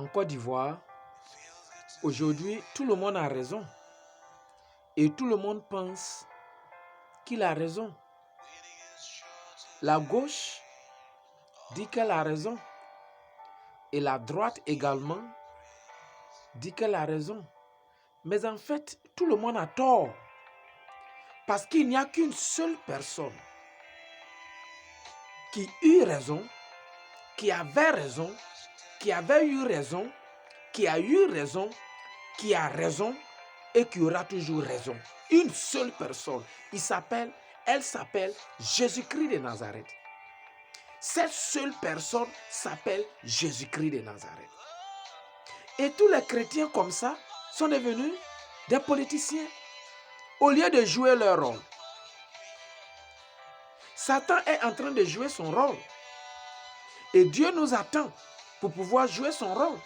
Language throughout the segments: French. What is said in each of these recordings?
En Côte d'Ivoire, aujourd'hui, tout le monde a raison. Et tout le monde pense qu'il a raison. La gauche dit qu'elle a raison. Et la droite également dit qu'elle a raison. Mais en fait, tout le monde a tort. Parce qu'il n'y a qu'une seule personne qui eut raison, qui avait raison, qui avait eu raison, qui a eu raison, qui a raison et qui aura toujours raison. Une seule personne. Elle s'appelle Jésus-Christ de Nazareth. Cette seule personne s'appelle Jésus-Christ de Nazareth. Et tous les chrétiens comme ça sont devenus des politiciens au lieu de jouer leur rôle. Satan est en train de jouer son rôle. Et Dieu nous attend pour pouvoir jouer son rôle.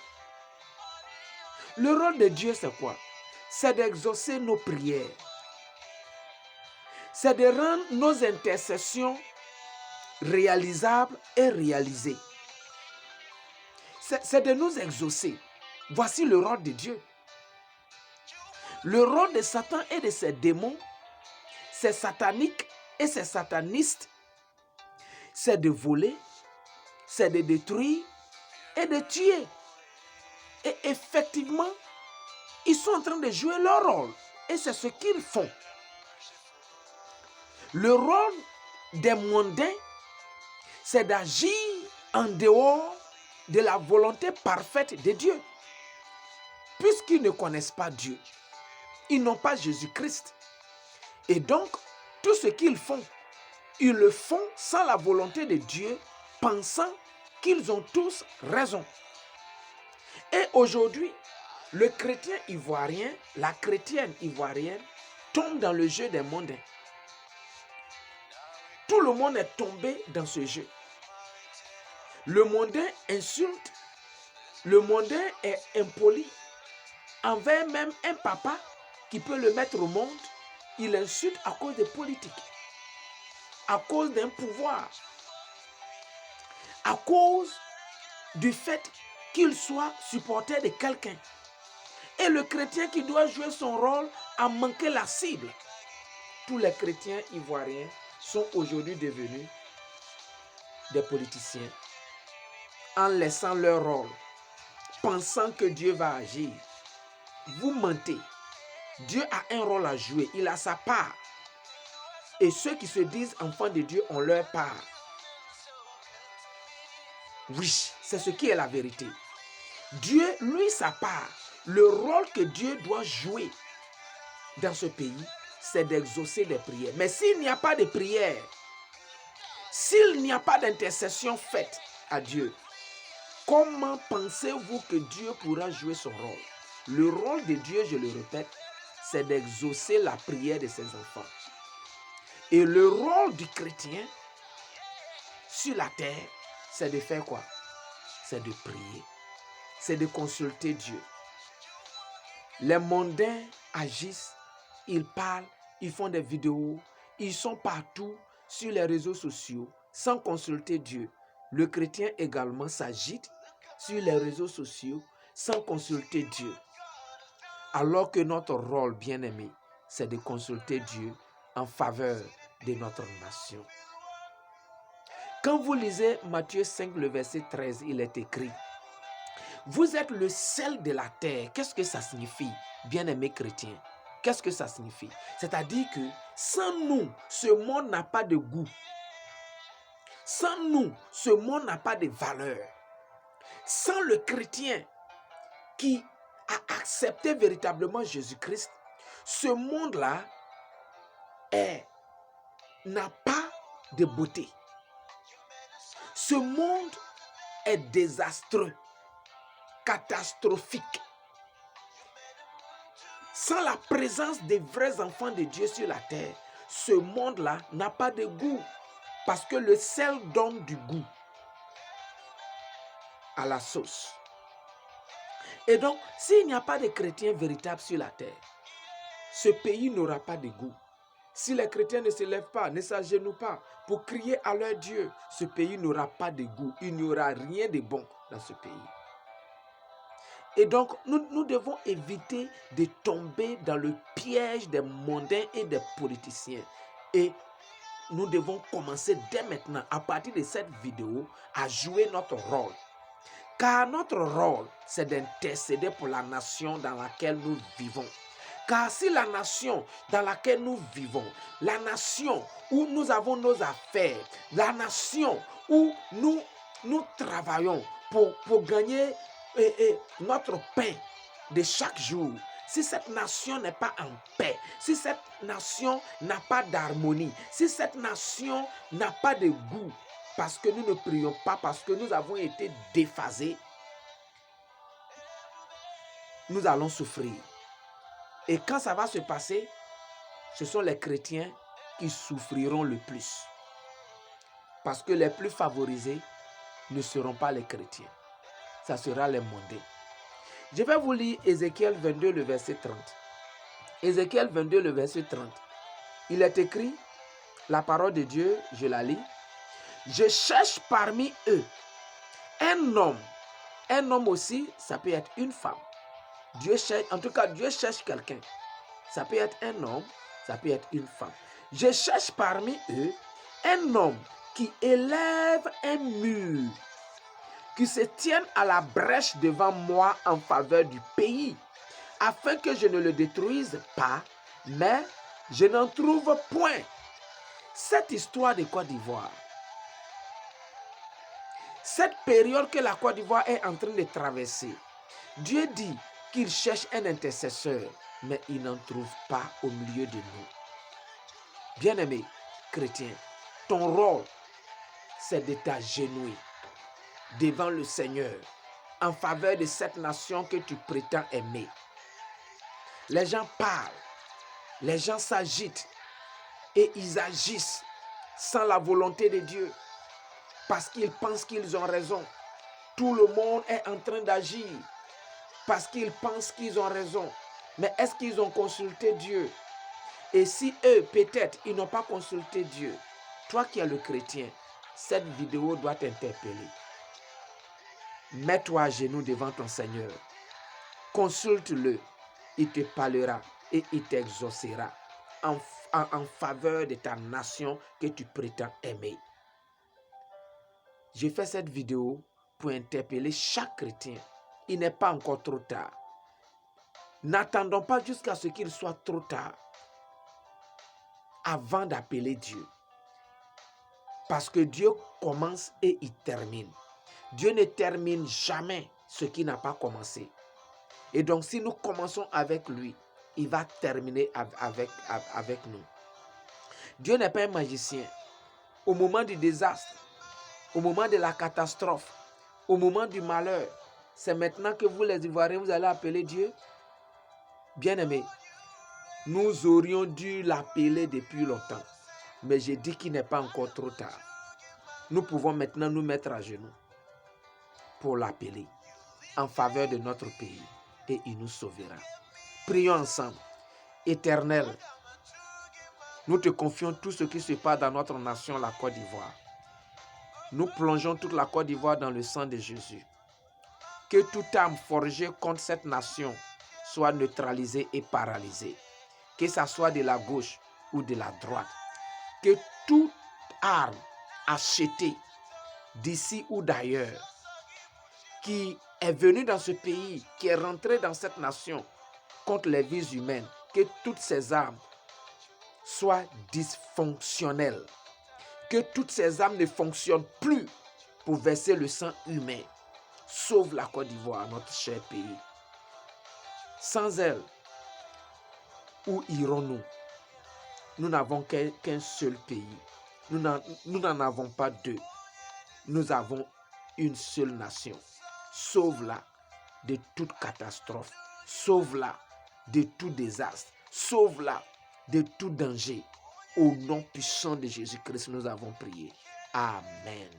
Le rôle de Dieu, c'est quoi? C'est d'exaucer nos prières. C'est de rendre nos intercessions réalisables et réalisées. C'est de nous exaucer. Voici le rôle de Dieu. Le rôle de Satan et de ses démons, c'est satanique et c'est sataniste. C'est de voler, c'est de détruire et de tuer. Et effectivement, ils sont en train de jouer leur rôle. Et c'est ce qu'ils font. Le rôle des mondains, c'est d'agir en dehors de la volonté parfaite de Dieu. Puisqu'ils ne connaissent pas Dieu, ils n'ont pas Jésus-Christ. Et donc, tout ce qu'ils font, ils le font sans la volonté de Dieu, pensant qu'ils ont tous raison. Et aujourd'hui, le chrétien ivoirien, la chrétienne ivoirienne, tombe dans le jeu des mondains. Tout le monde est tombé dans ce jeu. Le mondain insulte, le mondain est impoli. Envers même un papa qui peut le mettre au monde, il insulte à cause de politique, à cause d'un pouvoir, à cause du fait qu'il soit supporter de quelqu'un. Et le chrétien qui doit jouer son rôle a manqué la cible. Tous les chrétiens ivoiriens sont aujourd'hui devenus des politiciens en laissant leur rôle, pensant que Dieu va agir. Vous mentez. Dieu a un rôle à jouer. Il a sa part. Et ceux qui se disent enfants de Dieu ont leur part. Oui, c'est ce qui est la vérité. Dieu, lui, sa part. Le rôle que Dieu doit jouer dans ce pays, c'est d'exaucer des prières. Mais s'il n'y a pas de prière, s'il n'y a pas d'intercession faite à Dieu, comment pensez-vous que Dieu pourra jouer son rôle? Le rôle de Dieu, je le répète, c'est d'exaucer la prière de ses enfants. Et le rôle du chrétien sur la terre, c'est de faire quoi? C'est de prier. C'est de consulter Dieu. Les mondains agissent, ils parlent, ils font des vidéos, ils sont partout sur les réseaux sociaux sans consulter Dieu. Le chrétien également s'agite sur les réseaux sociaux sans consulter Dieu. Alors que notre rôle, bien-aimé, c'est de consulter Dieu en faveur de notre nation. Quand vous lisez Matthieu 5, le verset 13, il est écrit: vous êtes le sel de la terre. Qu'est-ce que ça signifie, bien-aimé chrétien? Qu'est-ce que ça signifie? C'est-à-dire que sans nous, ce monde n'a pas de goût. Sans nous, ce monde n'a pas de valeur. Sans le chrétien qui a accepté véritablement Jésus-Christ, ce monde-là n'a pas de beauté. Ce monde est désastreux, catastrophique. Sans la présence des vrais enfants de Dieu sur la terre, ce monde-là n'a pas de goût. Parce que le sel donne du goût à la sauce. Et donc, s'il n'y a pas de chrétiens véritables sur la terre, ce pays n'aura pas de goût. Si les chrétiens ne se lèvent pas, ne s'agenouillent pas pour crier à leur Dieu, ce pays n'aura pas de goût. Il n'y aura rien de bon dans ce pays. Et donc, nous devons éviter de tomber dans le piège des mondains et des politiciens. Et nous devons commencer dès maintenant, à partir de cette vidéo, à jouer notre rôle. Car notre rôle, c'est d'intercéder pour la nation dans laquelle nous vivons. Car si la nation dans laquelle nous vivons, la nation où nous avons nos affaires, la nation où nous travaillons pour gagner notre pain de chaque jour, si cette nation n'est pas en paix, si cette nation n'a pas d'harmonie, si cette nation n'a pas de goût, parce que nous ne prions pas, parce que nous avons été déphasés, nous allons souffrir. Et quand ça va se passer, ce sont les chrétiens qui souffriront le plus. Parce que les plus favorisés ne seront pas les chrétiens. Ça sera les mondains. Je vais vous lire Ézéchiel 22, le verset 30. Ézéchiel 22, le verset 30. Il est écrit, la parole de Dieu, je la lis. Je cherche parmi eux un homme. Un homme aussi, ça peut être une femme. Dieu cherche, en tout cas, Dieu cherche quelqu'un. Ça peut être un homme, ça peut être une femme. Je cherche parmi eux un homme qui élève un mur, qui se tienne à la brèche devant moi en faveur du pays, afin que je ne le détruise pas, mais je n'en trouve point. Cette histoire de Côte d'Ivoire, cette période que la Côte d'Ivoire est en train de traverser, Dieu dit qu'il cherche un intercesseur, mais il n'en trouve pas au milieu de nous. Bien-aimé chrétien, ton rôle, c'est de t'agenouiller devant le Seigneur en faveur de cette nation que tu prétends aimer. Les gens parlent, les gens s'agitent et ils agissent sans la volonté de Dieu parce qu'ils pensent qu'ils ont raison. Tout le monde est en train d'agir parce qu'ils pensent qu'ils ont raison. Mais est-ce qu'ils ont consulté Dieu? Et si eux, peut-être, ils n'ont pas consulté Dieu, toi qui es le chrétien, cette vidéo doit t'interpeller. Mets-toi à genoux devant ton Seigneur. Consulte-le. Il te parlera et il t'exaucera en faveur de ta nation que tu prétends aimer. Je fais cette vidéo pour interpeller chaque chrétien. Il n'est pas encore trop tard. N'attendons pas jusqu'à ce qu'il soit trop tard avant d'appeler Dieu. Parce que Dieu commence et il termine. Dieu ne termine jamais ce qui n'a pas commencé. Et donc si nous commençons avec lui, il va terminer avec nous. Dieu n'est pas un magicien. Au moment du désastre, au moment de la catastrophe, au moment du malheur, c'est maintenant que vous les Ivoiriens, vous allez appeler Dieu. Bien-aimé, nous aurions dû l'appeler depuis longtemps. Mais je dis qu'il n'est pas encore trop tard. Nous pouvons maintenant nous mettre à genoux pour l'appeler en faveur de notre pays et il nous sauvera. Prions ensemble. Éternel, nous te confions tout ce qui se passe dans notre nation, la Côte d'Ivoire. Nous plongeons toute la Côte d'Ivoire dans le sang de Jésus. Que toute âme forgée contre cette nation soit neutralisée et paralysée. Que ça soit de la gauche ou de la droite. Que toute arme achetée d'ici ou d'ailleurs, qui est venue dans ce pays, qui est rentrée dans cette nation contre les vies humaines, que toutes ces armes soient dysfonctionnelles. Que toutes ces armes ne fonctionnent plus pour verser le sang humain. Sauve la Côte d'Ivoire, notre cher pays. Sans elle, où irons-nous? Nous n'avons qu'un seul pays. Nous n'en avons pas deux. Nous avons une seule nation. Sauve-la de toute catastrophe. Sauve-la de tout désastre. Sauve-la de tout danger. Au nom puissant de Jésus-Christ, nous avons prié. Amen.